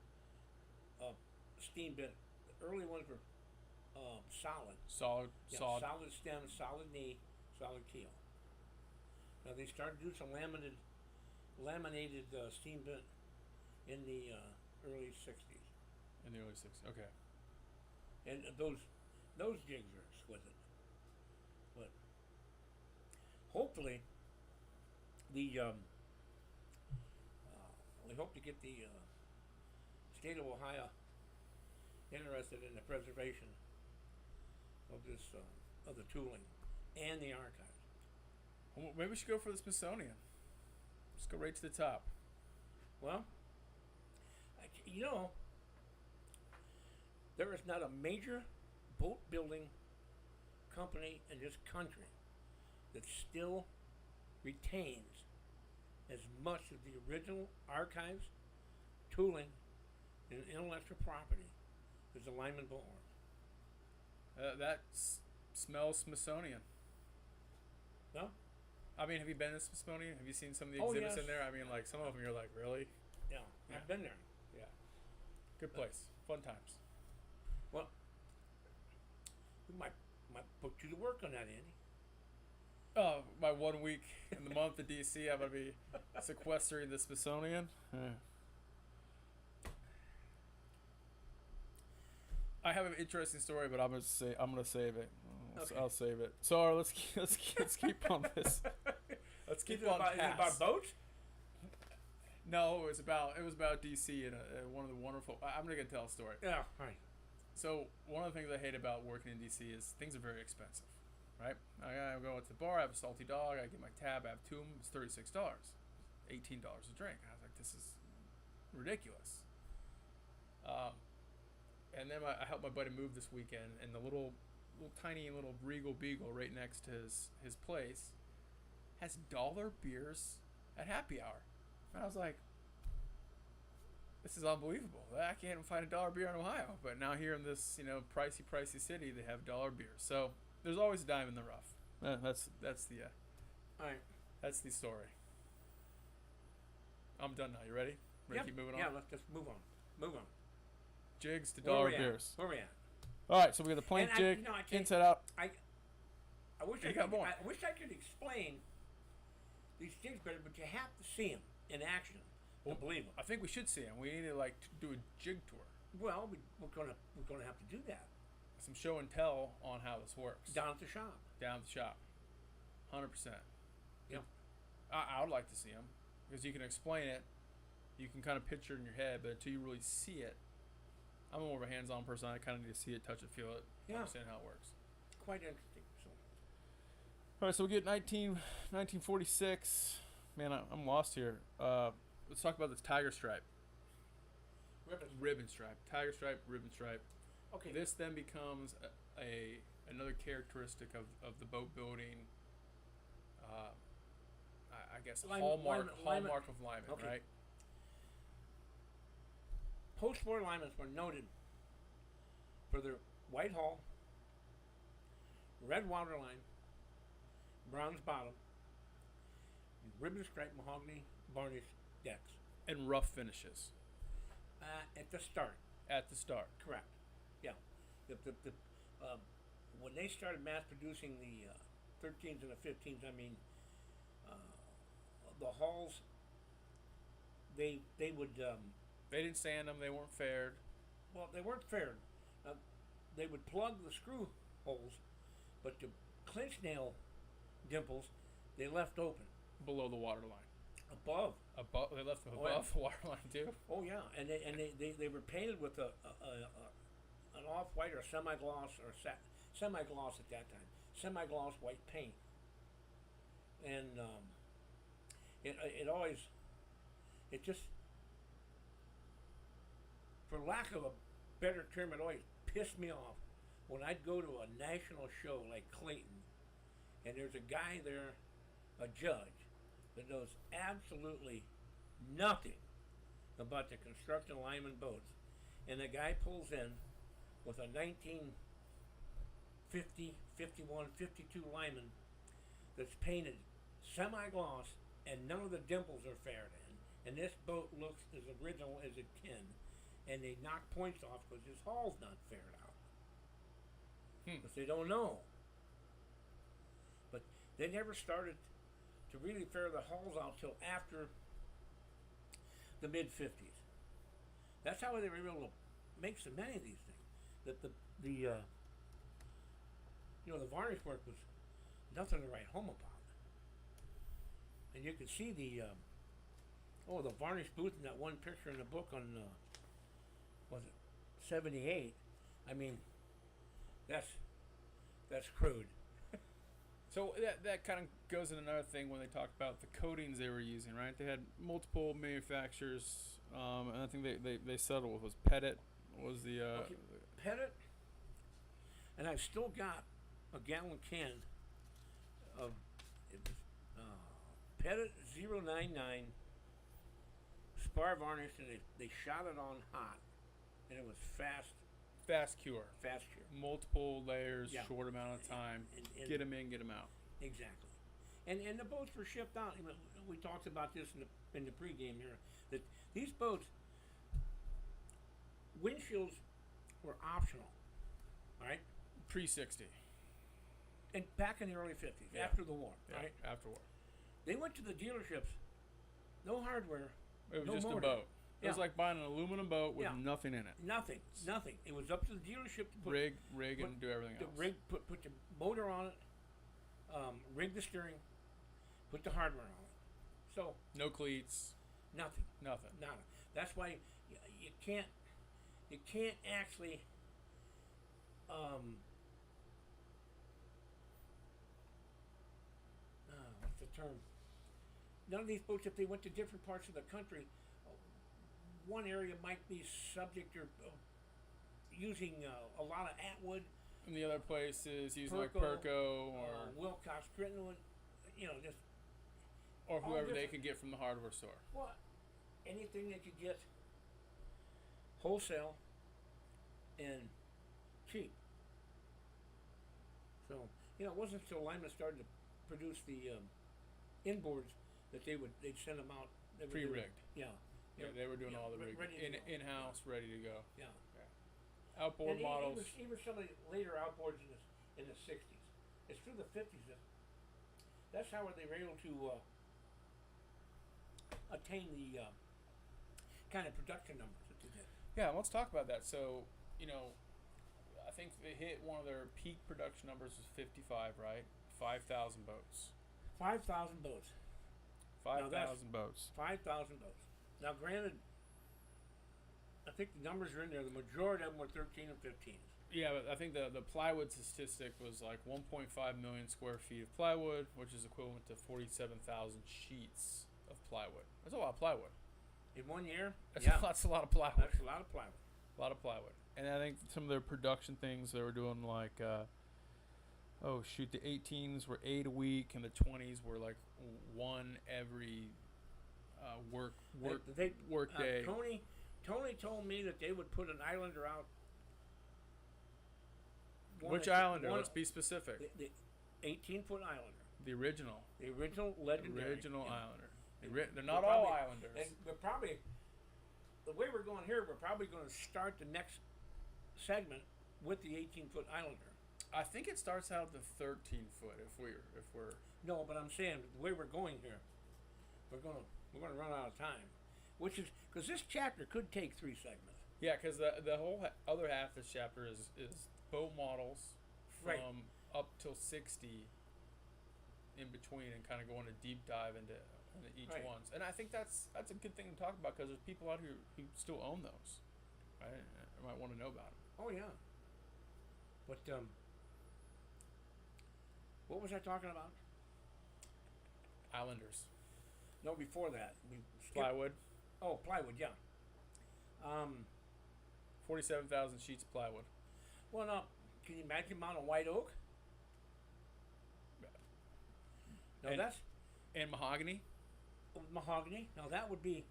steam bent. The early ones were solid. Solid. Solid stem, solid knee, solid keel. Now they started to do some laminated steam bent in the early '60s. In the early '60s. Okay. And those jigs are exquisite. But hopefully we hope to get the state of Ohio interested in the preservation of this of the tooling and the archives. Well, maybe we should go for the Smithsonian. Just go right to the top. Well, there is not a major boat building company in this country that still retains as much of the original archives, tooling, and intellectual property as the Lyman Boatworks. That smells Smithsonian. No? I mean, have you been to Smithsonian? Have you seen some of the Oh, exhibits yes. in there? I mean, like some of them you're like, really? Yeah, I've been there. Yeah. Good place. Fun times. Well, we might put you to work on that, Andy. Oh, my 1 week in the month of DC, I'm gonna be sequestering the Smithsonian. I have an interesting story, but I'm gonna save it. Okay. I'll save it. So let's keep on this. Let's keep on Is it about boats? No, it was about DC and one of the wonderful. I'm not gonna tell a story. Yeah, right. So one of the things I hate about working in DC is things are very expensive, right? I go to the bar, I have a salty dog, I get my tab, I have two of them, it's $36, $18 a drink. I was like, this is ridiculous. And then I helped my buddy move this weekend, and the little tiny little Regal Beagle right next to his place has dollar beers at happy hour. And I was like, this is unbelievable. I can't even find a dollar beer in Ohio. But now here in this, pricey city, they have dollar beers. So there's always a dime in the rough. That's the All right. that's the story. I'm done now. You ready? Ready to keep moving on? Yeah, let's just move on. Move on. Jigs to Where dollar we at? beers. Where we at? All right, so we got the plank And jig, I can't- inside out. I wish You I got could. more. I wish I could explain these jigs better, but you have to see them in action to believe them. I think we should see them. We need to do a jig tour, Well, we're gonna have to do that some show and tell on how this works. down at the shop. Down at the shop, 100%. Yeah. I would like to see them because you can explain it, you can kind of picture it in your head, but until you really see it, I'm more of a hands-on person. I kind of need to see it, touch it, feel it, Yeah. understand how it works. Quite interesting. So, All right, so we get 1946. Man, I'm lost here. Let's talk about this tiger stripe. Ribbon stripe. Tiger stripe, ribbon stripe. okay. This then becomes another characteristic of the boat building. I guess hallmark of Lyman, Okay. right? Post-war Lymans were noted for their white hull, red waterline, bronze bottom, and ribbon striped mahogany varnished decks. And rough finishes At the start, at the start. correct. Yeah. When they started mass producing the 13s and the 15s, I mean, the hulls, they would. They didn't sand them. They weren't faired. Well, they weren't fair. They would plug the screw holes, but the clinch nail dimples they left open Below the water line. above. They left them Oh, yeah. above the water line too. Oh yeah, and they were painted with an off-white or semi-gloss or semi-gloss at that time, semi-gloss white paint, and it just, for lack of a better term, it always pissed me off when I'd go to a national show like Clayton, and there's a guy there, a judge, that knows absolutely nothing about the construction of Lyman boats, and the guy pulls in with a 1950, 51, 52 Lyman that's painted semi-gloss, and none of the dimples are faired in, and this boat looks as original as it can, and they knock points off because his hull's not faired out. Because they don't know. But they never started to really fair the hulls out till after the mid-50s. That's how they were able to make so many of these things. That the varnish work was nothing to write home about. And you could see the varnish booth in that one picture in the book on was it 78? I mean, that's crude. So that kind of goes in another thing when they talked about the coatings they were using, right? They had multiple manufacturers, and I think they settled with was Pettit was the Pettit, and I've still got a gallon can of Pettit 099 spar varnish, and they shot it on hot, and it was fast cure. Multiple layers, short amount of time. And get them in, get them out. Exactly. And the boats were shipped out. We talked about this in the pregame here, that these boats, windshields were optional, right? Pre-60. And back in the early 50s, after the war, right? After war. They went to the dealerships, no hardware, it was no just motor. a boat. It was like buying an aluminum boat with nothing in it. Nothing. It was up to the dealership to put rig and do everything else. Put the motor on it, rig the steering, put the hardware on it. So no cleats. Nothing. Nada. That's why you can't actually what's the term? None of these boats, if they went to different parts of the country, one area might be subject or using a lot of Atwood. And the other place is using like Perco or Wilcox, Crittenwood, just or whoever they could get from the hardware store. Well, anything they could get wholesale and cheap. So it wasn't until Lyman started to produce the inboards that they'd send them out pre-rigged. Yeah, they were doing all the rigging in-house, ready to go. Yeah. Outboard models. Even some of the later outboards in the 60s. It's through the 50s that's how they were able to attain the kind of production numbers that they did. Yeah, let's talk about that. So, I think they hit one of their peak production numbers was 55, right? 5,000 boats. 5,000 boats. 5,000 boats. 5,000 boats. Now, granted, I think the numbers are in there. The majority of them were 13 and 15s. Yeah, but I think the plywood statistic was like 1.5 million square feet of plywood, which is equivalent to 47,000 sheets of plywood. That's a lot of plywood. In 1 year? That's a lot of plywood. That's a lot of plywood. A lot of plywood. And I think some of their production things, they were doing like, the 18s were 8 a week, and the 20s were like 1 every work day. Tony told me that they would put an Islander out. Which Islander? Let's be specific. The 18-foot Islander. The original. The original legendary. Islander. They're not all Islanders. And we're probably, the way we're going here, we're probably going to start the next segment with the 18-foot Islander. I think it starts out at the 13-foot if we're. No, but I'm saying the way we're going here, we're going to run out of time, which is because this chapter could take 3 segments. Yeah, because the whole other half of this chapter is boat models from up till 60 in between, and kind of going a deep dive into each ones. And I think that's a good thing to talk about, because there's people out here who still own those, right? I might want to know about them. Oh yeah. But what was I talking about? Islanders. No, before that we plywood. Oh, plywood, yeah. 47,000 sheets of plywood. Well, now, can you imagine the amount of white oak? No, and mahogany. mahogany. Now that would be,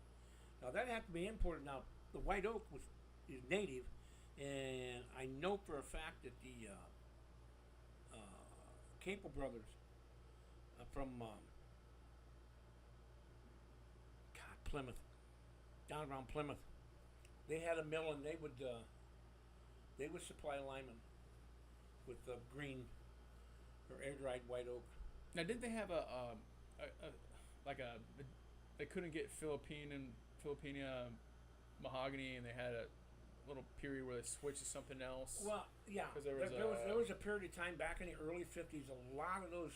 now that had to be imported. Now the white oak is native, and I know for a fact that the Capel brothers from Plymouth, down around Plymouth, they had a mill and they would supply Lyman with green or air dried white oak. Now, didn't they have a like a they couldn't get Filipina mahogany, and they had a little period where they switched to something else? Well, yeah, 'Cause there was a period of time back in the early '50s. A lot of those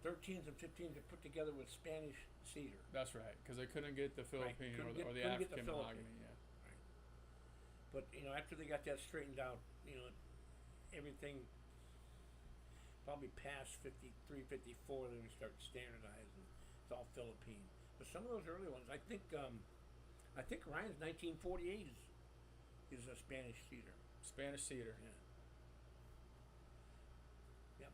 13s and 15s are put together with Spanish cedar. That's right, because they couldn't get the Philippine Couldn't or the get the African mahogany. Philippine. Yeah. Right. But after they got that straightened out, everything probably past 53, 54, then we start standardizing. It's all Philippine. But some of those early ones, I think Ryan's 1948 is a Spanish cedar. Spanish cedar. Yeah. Yep.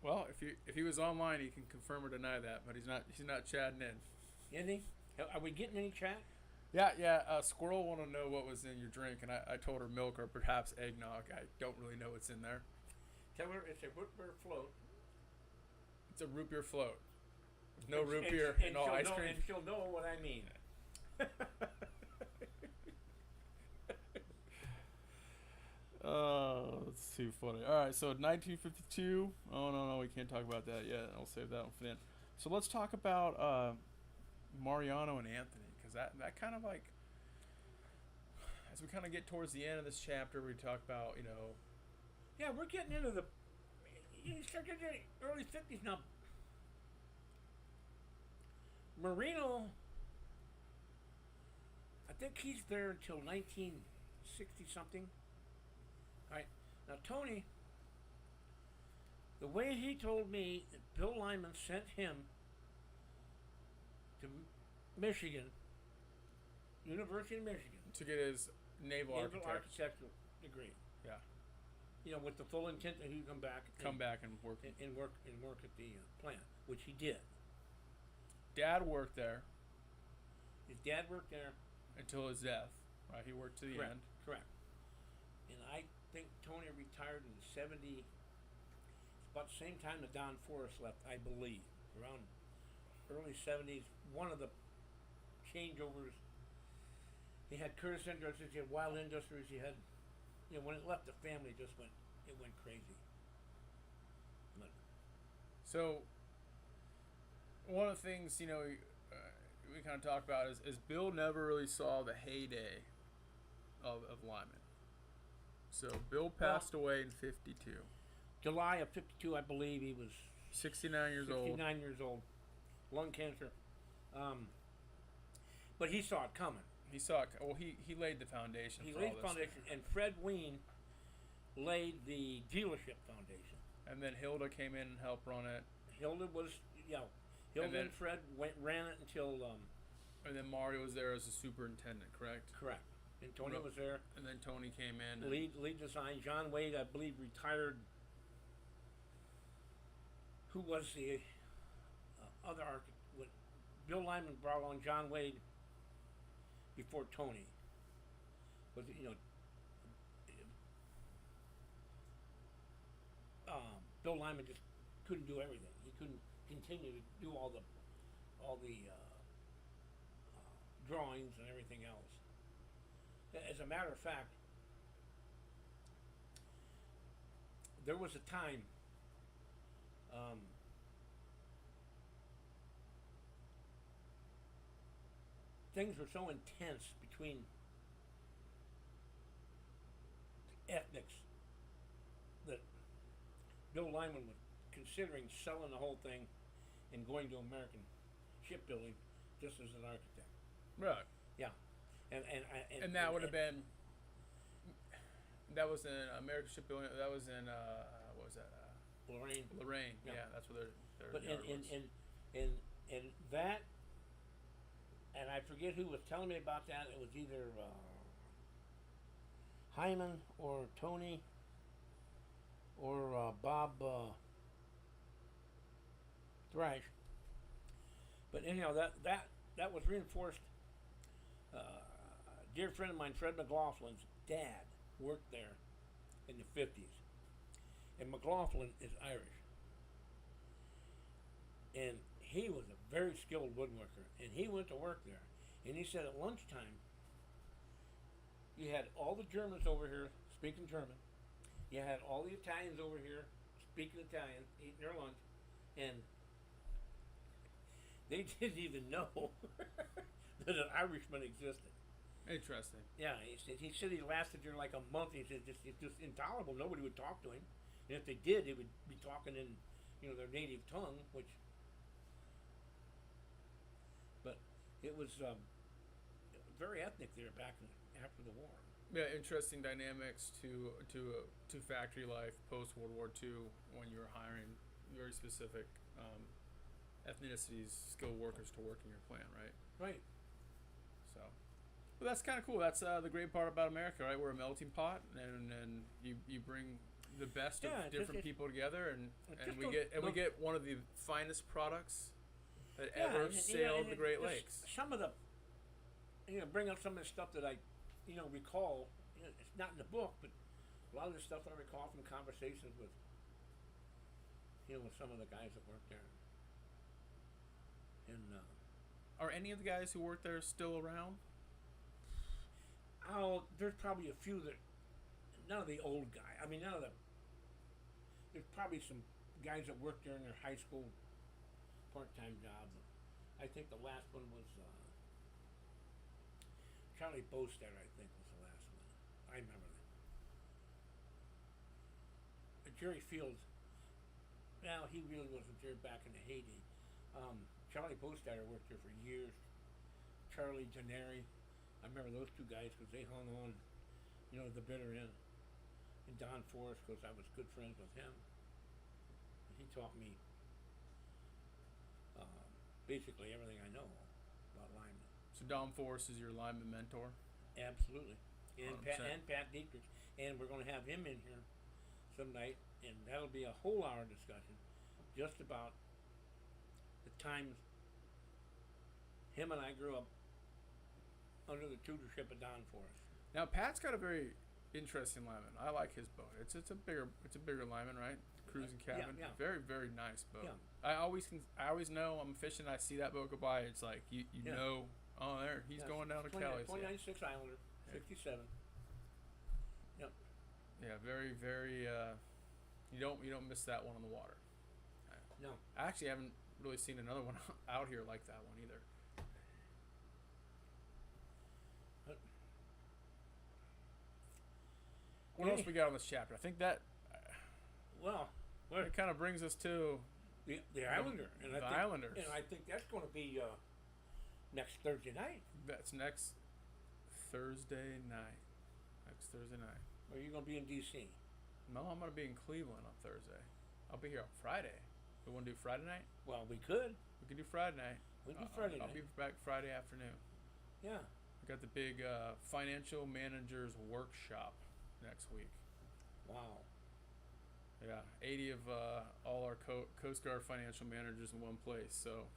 Well, if he was online, he can confirm or deny that, but he's not chatting in. Isn't he? Are we getting any chat? Yeah. Squirrel wanted to know what was in your drink, and I told her milk or perhaps eggnog. I don't really know what's in there. Tell her it's a root beer float. It's a root beer float. There's no root beer and no ice cream. And she'll know what I mean. Oh, that's too funny. All right, so 1952. Oh no, we can't talk about that yet. I'll save that one for then. So let's talk about Mariano and Anthony, because that kind of like, as we kind of get towards the end of this chapter, we talk about Yeah, we're getting into the. You start getting the early '50s now. Marino, I think he's there until 1960 something. All right, now Tony, the way he told me that Bill Lyman sent him to Michigan, University of Michigan, to get his naval architectural degree. Yeah. With the full intent that he'd come back and work and work at the plant, which he did. Dad worked there. His dad worked there until his death. Right, he worked to the end. Correct. And I think Tony retired in '70. It's about the same time that Don Forrest left, I believe, around early '70s. One of the changeovers. He had Curtis Industries, he had Wild Industries, he had. When it left, the family just went crazy. But so, one of the things, we kind of talk about is Bill never really saw the heyday of Lyman. So, Bill passed away in '52. July of '52, I believe, he was 69 years old. 69 years old. Lung cancer. But he saw it coming. He saw it. Well, he laid the foundation. He laid the foundation, and Fred Ween laid the dealership foundation. And then Hilda came in and helped run it. Hilda and Fred ran it until. And then Mario was there as a superintendent, correct? Correct. And Tony was there. And then Tony came in. Lead design. John Wade, I believe, retired. Who was the other architect? Bill Lyman brought on John Wade before Tony. But Bill Lyman just couldn't do everything. He couldn't continue to do all the drawings and everything else. As a matter of fact, there was a time things were so intense between ethnics that Bill Lyman was considering selling the whole thing and going to American shipbuilding just as an architect. Right. Yeah. And that would have been. That was in American Shipbuilding. That was in what was that? Lorraine. Yeah, that's where their But yard was. in that, and I forget who was telling me about that. It was either Hyman or Tony or Bob Thrash. But anyhow, that was reinforced. A dear friend of mine, Fred McLaughlin's dad, worked there in the 50s. And McLaughlin is Irish. And he was a very skilled woodworker. And he went to work there. And he said at lunchtime, you had all the Germans over here speaking German. You had all the Italians over here speaking Italian, eating their lunch. And they didn't even know that an Irishman existed. Interesting. Yeah, he said he lasted there like a month. He said it's just intolerable. Nobody would talk to him, and if they did, they would be talking in, their native tongue. But it was very ethnic there after the war. Yeah, interesting dynamics to factory life post World War II when you were hiring very specific ethnicities, skilled workers to work in your plant, right? Right. So, well, that's kind of cool. That's the great part about America, right? We're a melting pot, and you bring the best of different people together, and we get one of the finest products that ever sailed the Great Lakes. Some of the, bring up some of the stuff that I, recall. It's not in the book, but a lot of the stuff that I recall from conversations with, with some of the guys that worked there. And are any of the guys who work there still around? There's probably a few that, none of the old guys. I mean, there's probably some guys that worked there in their high school part-time job. I think the last one was Charlie Bostead, I think, was the last one. I remember that. Jerry Fields, well, he really wasn't there back in the heyday. Charlie Bostead worked there for years. Charlie Gennari, I remember those two guys because they hung on, the bitter end. And Don Forrest, because I was good friends with him. He taught me basically everything I know about Lyman. So Don Forrest is your Lyman mentor? Absolutely. And 100%. Pat Dietrich. And we're going to have him in here some night, and that'll be a whole hour discussion just about the times him and I grew up under the tutorship of Don Forrest. Now Pat's got a very interesting Lyman. I like his boat. It's a bigger Lyman, right? Cruising cabin. Yeah. Very, very nice boat. Yeah. I always know I'm fishing. I see that boat go by. It's like you know. Oh, there he's going down to Cali. 29.6 Islander, 67. Yep. Yeah, very, very. You don't miss that one on the water. No. I actually haven't really seen another one out here like that one either. What else we got on this chapter? I think that. It kind of brings us to the Islander, the Islanders, and I think that's going to be next Thursday night. That's next Thursday night. Or are you going to be in D.C.? No, I'm going to be in Cleveland on Thursday. I'll be here on Friday. We want to do Friday night? Well, we could. We could do Friday night. We can do Friday night. I'll be back Friday afternoon. Yeah. We got the big financial managers workshop next week. Wow. Yeah, 80 of all our Coast Guard financial managers in one place. So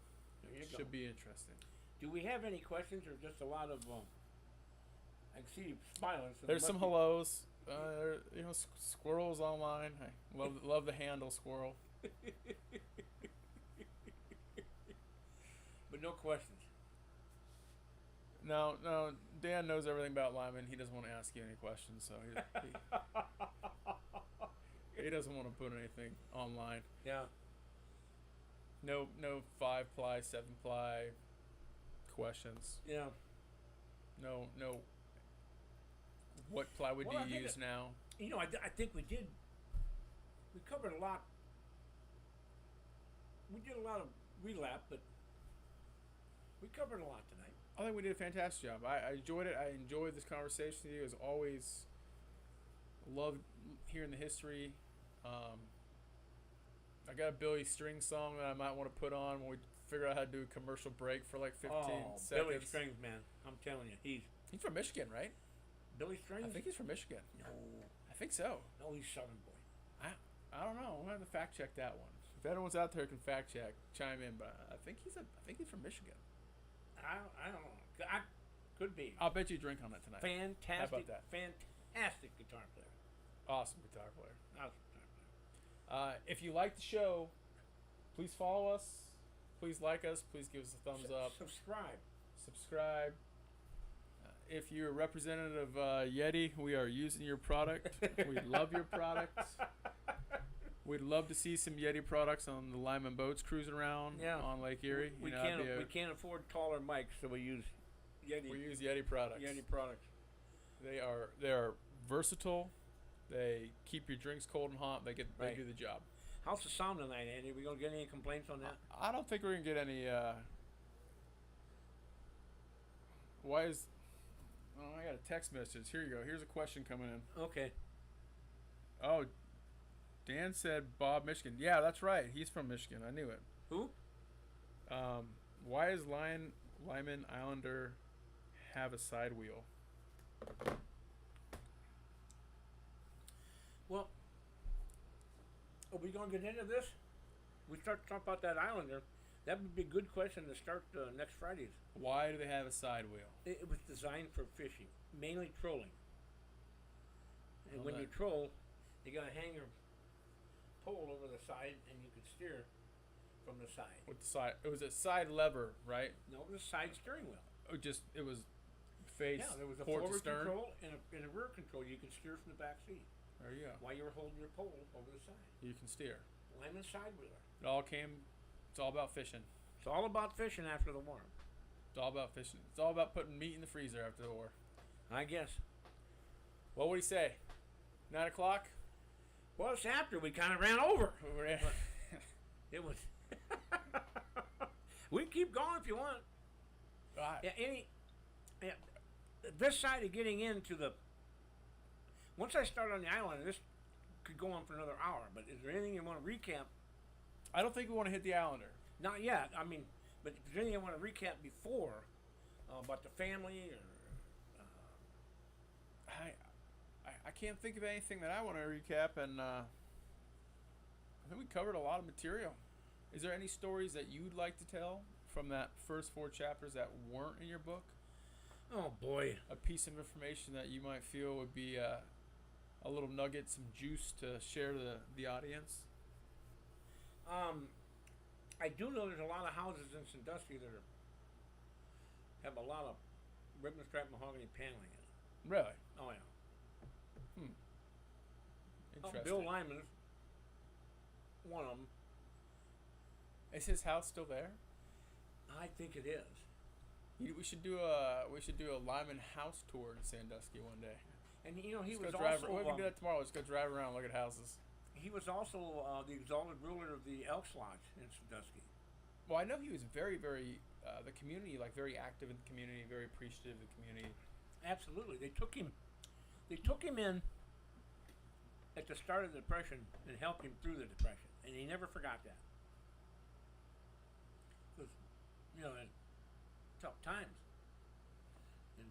it should be interesting. Do we have any questions, or just a lot of? I can see you smiling. So there's some hellos. Squirrels online. I love the handle squirrel. But no questions. No. Dan knows everything about Lyman. He doesn't want to ask you any questions, so he doesn't want to put anything online. Yeah. No 5-ply, 7-ply questions. Yeah. No. What plywood do you use now? I think we did. We covered a lot. We did a lot of relap, but we covered a lot tonight. I think we did a fantastic job. I enjoyed it. I enjoyed this conversation with you as always. Loved hearing the history. I got a Billy String song that I might want to put on when we figure out how to do a commercial break for like 15 seconds. Billy Strings, man. I'm telling you. He's from Michigan, right? Billy Strings? I think he's from Michigan. No. I think so. No, he's Southern boy. I don't know. I'm going to have to fact check that one. If anyone's out there who can fact check, chime in. But I think he's from Michigan. I don't know. Could be. I'll bet you drink on it tonight. Fantastic. How about that? Fantastic guitar player. Awesome guitar player. Awesome guitar player. If you like the show, please follow us. Please like us. Please give us a thumbs up. Subscribe. If you're a representative of Yeti, we are using your product. We love your products. We'd love to see some Yeti products on the Lyman boats cruising around on Lake Erie. We can't afford taller mics, so we use Yeti. We use Yeti products. Yeti products. They are versatile. They keep your drinks cold and hot. They do the job. How's the sound tonight, Andy? Are we gonna get any complaints on that? I don't think we're gonna get any. Why is? Oh, I got a text message. Here you go. Here's a question coming in. Okay. Oh, Dan said Bob, Michigan. Yeah, that's right. He's from Michigan. I knew it. Who? Why is Lyman Islander have a side wheel? Well, are we going to get into this? We start to talk about that Islander. That would be a good question to start next Friday's. Why do they have a side wheel? It was designed for fishing, mainly trolling. And when you troll, you got to hang your pole over the side, and you could steer from the side. With the side, it was a side lever, right? No, it was a side steering wheel. It was face. Yeah, there was a port to forward stern. control and a rear control. You could steer from the back seat. There you go. While you were holding your pole over the side. You can steer. Lyman side wheeler. It's all about fishing. It's all about fishing after the war. It's all about fishing. It's all about putting meat in the freezer after the war. I guess. What would he say? 9 o'clock? Well, it's after we kind of ran over. It was. We can keep going if you want. This side of getting into the. Once I start on the island, this could go on for another hour. But is there anything you want to recap? I don't think we want to hit the Islander. Not yet. I mean, but if there's anything I want to recap before about the family or. I can't think of anything that I want to recap, and I think we covered a lot of material. Is there any stories that you'd like to tell from that first 4 chapters that weren't in your book? Oh boy, a piece of information that you might feel would be a little nugget, some juice to share to the audience? I do know there's a lot of houses in Sandusky that have a lot of ribbon stripe mahogany paneling in it. Really? Oh yeah. Interesting. Bill Lyman's one of them. Is his house still there? I think it is. We should do a Lyman house tour in Sandusky one day. And he was we also. can do that tomorrow. Let's go drive around, and look at houses. He was also the exalted ruler of the Elks Lodge in Sandusky. Well, I know he was very, very the community, like very active in the community, very appreciative of the community. Absolutely, they took him in at the start of the Depression and helped him through the Depression, and he never forgot that. Because in tough times, and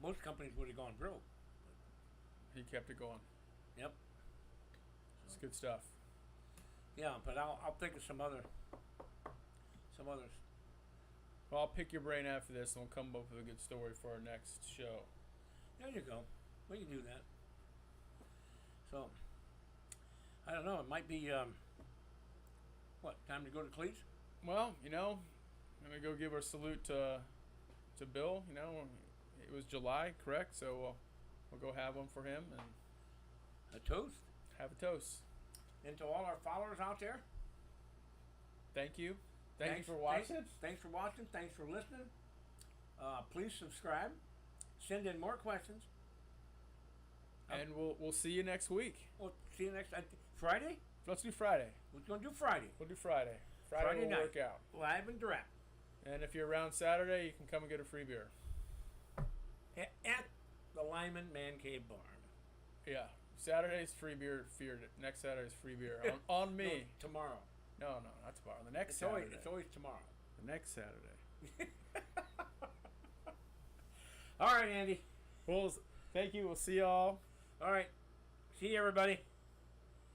most companies would have gone broke. He kept it going. Yep. It's good stuff. Yeah, but I'll think of some others. Well, I'll pick your brain after this, and we'll come up with a good story for our next show. There you go. We can do that. So, I don't know. It might be, time to go to Cleats? Well, I'm going to go give our salute to Bill. It was July, correct? So we'll go have one for him. And a toast? Have a toast. And to all our followers out there, thank you. Thank you for watching. Thanks for watching. Thanks for listening. Please subscribe. Send in more questions. And we'll see you next week. We'll see you next Friday? Let's do Friday. We're going to do Friday. We'll do Friday. Friday will night. Work out. Live and direct. And if you're around Saturday, you can come and get a free beer. At the Lyman Man Cave Bar. Yeah. Saturday's free beer. Next Saturday's free beer. On me. No, tomorrow. No, not tomorrow. The next Saturday. It's always tomorrow. The next Saturday. All right, Andy. Well, thank you. We'll see y'all. All right. See you, everybody.